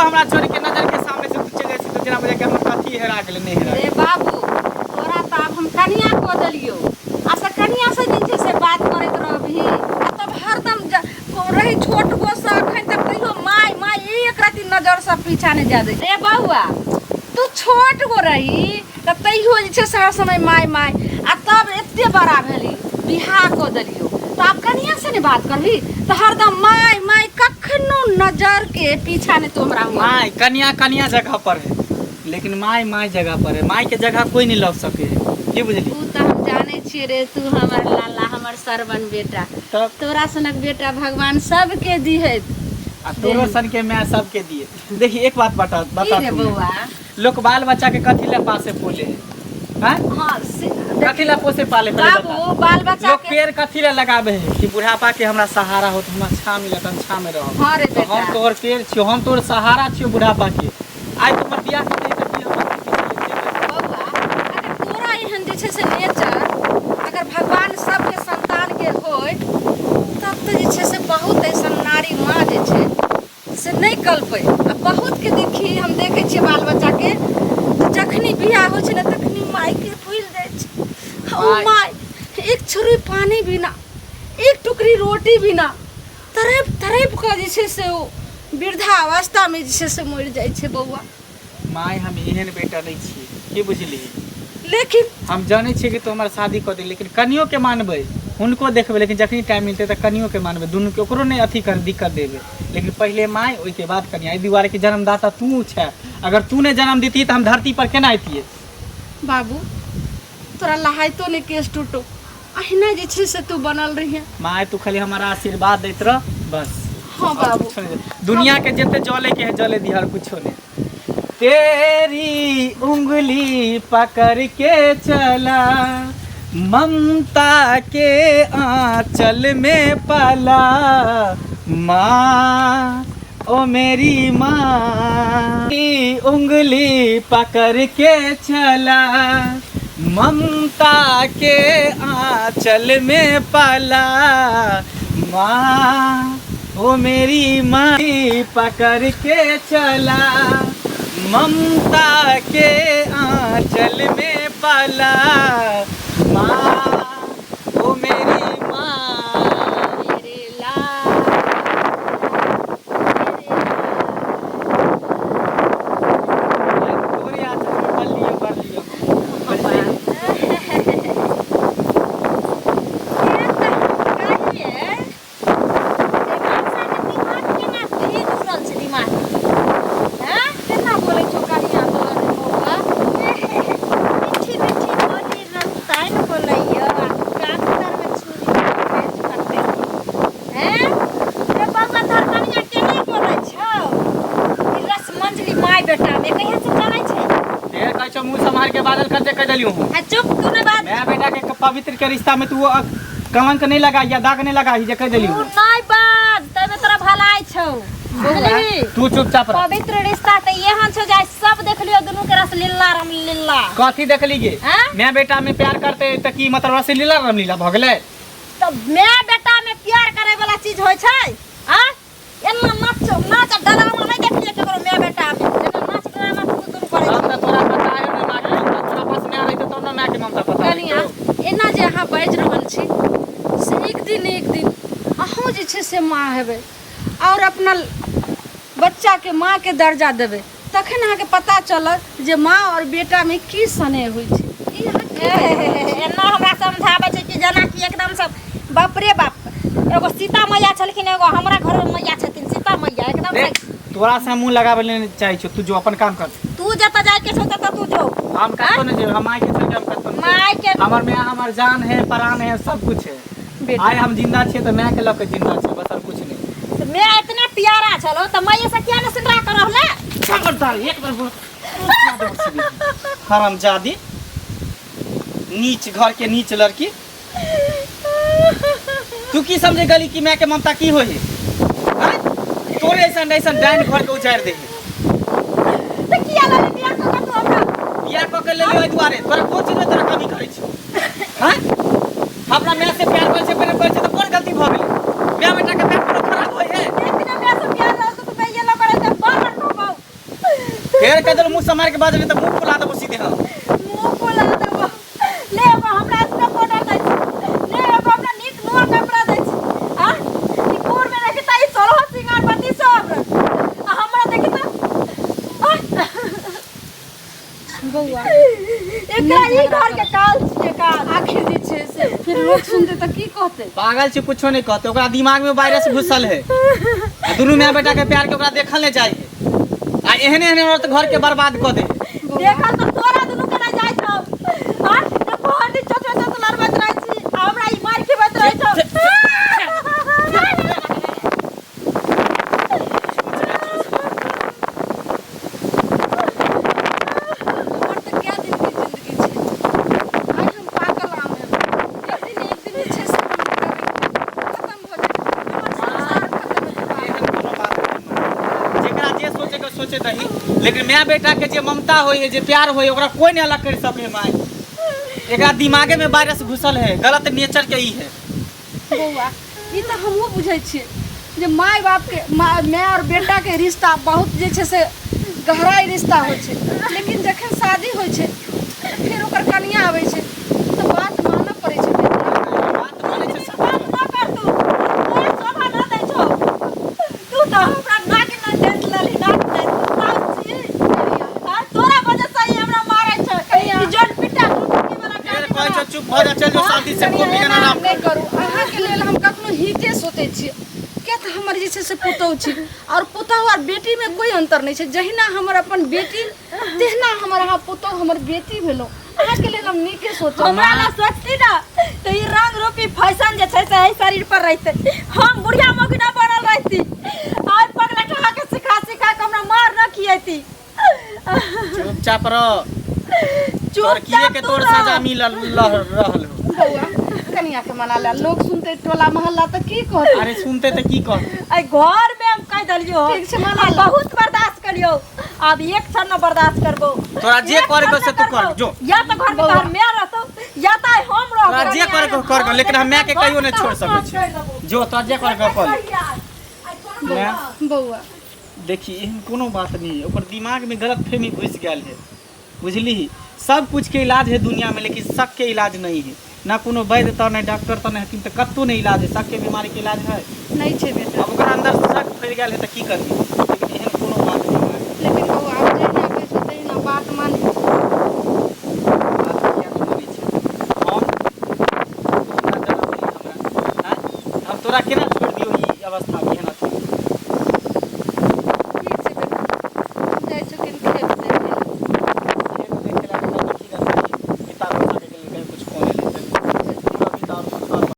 हमरा छोड़ के नजर के सामने से तू चले से तो जना मुझे के हमर कथी हेरा गेल नहीं हेरा रे बाबू तोरा त अब हम कनिया को देलियो आसा कनिया से दिन से बात करत रहबी तब हरदम रही छोट गो से अखन तक कहियो माय माय एक राती नजर से पीछा नहीं जा दे रे बउआ तू छोट गो रही त तैयो जे छै सारा समय माय माय आ तब एते बड़ा भेली बियाह को देलियो तो आप कनिया से नहीं बात करबी तो हरदम माय माय कखनो नजर के पीछा नहीं तोहरा हुआ माय कन्या कन्या जगह पर है लेकिन माय माय जगह पर है। माय के जगह कोई नहीं लग सके है की बुझली तू तो हम जाने छी रे तू हमर लाला हमर सरवन बेटा तब तोरा सनक बेटा भगवान सबके दी है आ तोरो सन के मैं सबके दिए। देखी एक बात बता रे बउआ लोग बाल बच्चा के कथी ले पासे पोले हैं हां कथी ला पोसे पाले पहले बाबू बाल बच्चा लोग पेड़ कथी ला लगावे है कि बुढ़ापा के हमरा सहारा हो हमरा छाव मिलत हम छाव में रहो। हां रे तो बेटा हम तोहर पेड़ छियो हम तोहर सहारा छियो बुढ़ापा के आज तोहर बियाह के त की हम बउआ अगर तोरा एहन जे छै से नेचर अगर भगवान सबके संतान के होय तब तो जे छै से बहुत ऐसा नारी माँ जे छै से नहीं कल्पे आ बहुत के देखी हम देखे छियै बाल बच्चा के जखनी बियाह हो छै ना तखनी माय के भूल जाय छै ओ माय एक छुरी पानी बिना एक टुकड़ी रोटी बिना तरफ तरफ के जे छै से ओ वृद्धा अवस्था में जे छै से मर जाय छै बउआ माय हम एहन बेटा नहीं छी की बुझली लेकिन हम जाने छी कि तू हमार शादी कर दे लेकिन कनियो के मानबे उनको देखबे लेकिन जखनी टाइम मिलते त कनियो के मानबे दुनू के ओकरो नहीं अथी कर दिक्कत देबे लेकिन पहले माय ओई के बाद कनिया ई दुआरे के जन्मदाता तू छै अगर तू ने जन्म देती त हम धरती पर केना आइतिए बाबू तोरा लहाइतो ने केस टूटो अहिना जे छै से तू बनल रही माय तू खाली हमारा आशीर्वाद देत रह बस। हाँ बाबू दुनिया के जितने जले के है जले दी हर कुछ ने तेरी उंगली पकड़ के चला ममता के आंचल में पला माँ ओ मेरी माँ की उंगली पकड़ के चला ममता के आंचल में पला माँ ओ मेरी माँ पकड़ के चला ममता के आंचल में पला माँ ओ मेरी माँ मेरे लाल थोड़ी आंचल में पल लियो कर लियो मुँह संभाल के बादल कर दे कह दलियो हूँ चुप तू ने बात मैं बेटा के पवित्र के रिश्ता में तू कलंक नहीं लगा या दाग नहीं लगा ही जे कह दलियो तू नहीं बात तबे तोरा भलाई छौ बुझली तू चुपचाप रह पवित्र रिश्ता त एहन छौ जाय सब देख लियो दुनू के रस लीला राम लीला कथी देख लीगे मैं बेटा में प्यार करते त की मतलब रस लीला राम लीला भ गेलै तब मैं बेटा में प्यार करे वाला चीज होय छै आ एना नाच डरामा नहीं देख लियो केकरो मैं बेटा में जेना नाच डरामा तू दुनू करे हम त तोरा बताए ना मां के तोरा पास में आ रही तो ना मां के ममता पता कनिया एना जे अहाँ बाज रहल छी से एक दिन अहूँ जे छै से माँ हेबै और अपना बच्चा के माँ के दर्जा देबै तखन अहाँ के पता चलत जे माँ और बेटा में की स्नेह होइ छै एना हमरा समझाबै छै कि जेना कि एकदम सब बाप रे बाप एगो सीता मैया छलखिन एगो हमरा घर में मैया छथिन सीता मैया एकदम तोरा से मुंह लगावे ले चाहि छ तू जो अपन काम कर तू जत जाय के छौ तत तू जो हम कतो न जे हम माय के छोड़ के हम कतो न माय के हमर में हमर जान है प्राण है सब कुछ है आय हम जिंदा छे त मैं के लक जिंदा छे बस और कुछ नहीं तो मैं इतना प्यारा चलो तो मैया से क्या न सिंगरा करब ले खबरदार एक बार हरामजादी नीच घर के नीच लड़की तू की समझे गली कि मैं के ममता की होई है तोरे ऐसा डाइन घर के उजाड़ दे तो किया ला बियाह को तू हमरा बियाह को कर ले ओइ दुआरे तोरा कोन चीज में तोरा कमी करे छ हैं हमरा मैं से प्यार करे छ पहले करे छ तो कोन गलती भ गेलै मैं बेटा के पेट पूरा खराब होय है एक दिन मैं से प्यार रह तो ये ला करे त बाहर तो बाऊ ढेर कदल मुंह से मार के बाजले त मुंह फुला देबो सीधे हम। मुंह खोला देबो। ले एगो हमरा इतना फोटो दै छी। ले एगो हमरा नीक नया कपड़ा दै छी। हां ई गोर में रखी त ई सोलह सिंगार पति सब आ हमरा देखी त बउआ एकरा ई घर के काल छिए काल। आखिर जे छै से फिर लोग सुनते त की कहते? पागल छी, कुछो नहीं कहते। ओकरा दिमाग में वायरस घुसल है आ दुनू माय बेटा के प्यार के ओकरा देखल नहीं चाहिए आ एहने एहने औरत घर के बर्बाद क दे। देखल त तोरा दुनू के नहीं जाय छौ। हां त कोहनी चोचो चोचो लड़बत रहै छी आ हमरा ई मार के बत रहै छौ। सोचे दही, लेकिन माय बेटा के जे ममता होई है, जे प्यार होई, ओकरा कोई नहीं अलग कर सके माय। एकरा दिमागे में वायरस घुसल है, गलत नेचर के ही है। बउआ ई त हमहु बुझै छी जे माय बाप के माय और बेटा के रिश्ता बहुत जे छै से गहरा रिश्ता होइ छै, लेकिन जखन शादी होइ छै फिर ओकर कनिया आबै छै त बात मानना पड़ै छै। बात माने छै सब। बात ना कर तू, तोरा शोभा ना दै छौ। तू त हमरा नाक ना देख लेली, नाक दे सास छी। आ तोरा वजह से ही हमरा मारै छै। ई जोन पिटा की वाला फिर कहै छै चुप भ जा, चल जो शांति से कॉपी के आराम नहीं कर। करू। अहाँ के लेल हम कखनो हिते सोचै छी किया त हमर जे छै से पुतौह छी और पुतौह और बेटी में कोई अंतर नहीं छै। जहिना हमर अपन बेटी तेहना हमर अहाँ पुतौह हमर बेटी भेलो। अहाँ के लेल हम नीके सोचब। हमरा ना सोचती ना त ई रंग रूपी फैशन जे छै से एही शरीर पर रहते, हम बुढ़िया मौगिना बनल रहती। आज पगला ठहा के सिखा सिखा के हमरा मार न खियैती। चुपचाप रह। तोर किए के तोर सजा मिलल रहल हो। बउआ कनिया के मना ला, लोग सुनते टोला मोहल्ला त की कहते? अरे सुनते त की कह। आई घर में हम कह दलियो ठीक छै मना ला, बहुत बर्दाश्त करियो। अब एक क्षण न बर्दाश्त करबो। तोरा जे करे को से तू कर जो। या त घर में तोहर मैं रहतो या त हम रह। तोरा जे करे को कर, लेकिन हम माय के कहियो नहीं छोड़ सकै छी। जो तोरा जे करे को कर। मैं बउआ देखी एहन कोनो बात नहीं है, ओकर दिमाग में गलतफहमी घुस गेल है, बुझली? सब कुछ के इलाज है दुनिया में, लेकिन शक के इलाज नहीं है। ना कोनो वैद्य त नहीं डॉक्टर त नहीं हकीम त कत्तो नहीं इलाज है। शक के बीमारी के इलाज है नहीं छै बेटा। अब ओकरा अंदर शक फैल गेल है त की करबी? लेकिन एहन कोनो बात नहीं है। लेकिन बउआ आप जहिना कहै छै तहिना बात मानी। बात किया नहीं मानै छै हम? तोरा जरूरी हमरा हैं? हम तोरा केना छोड़ दियो ई अवस्था में?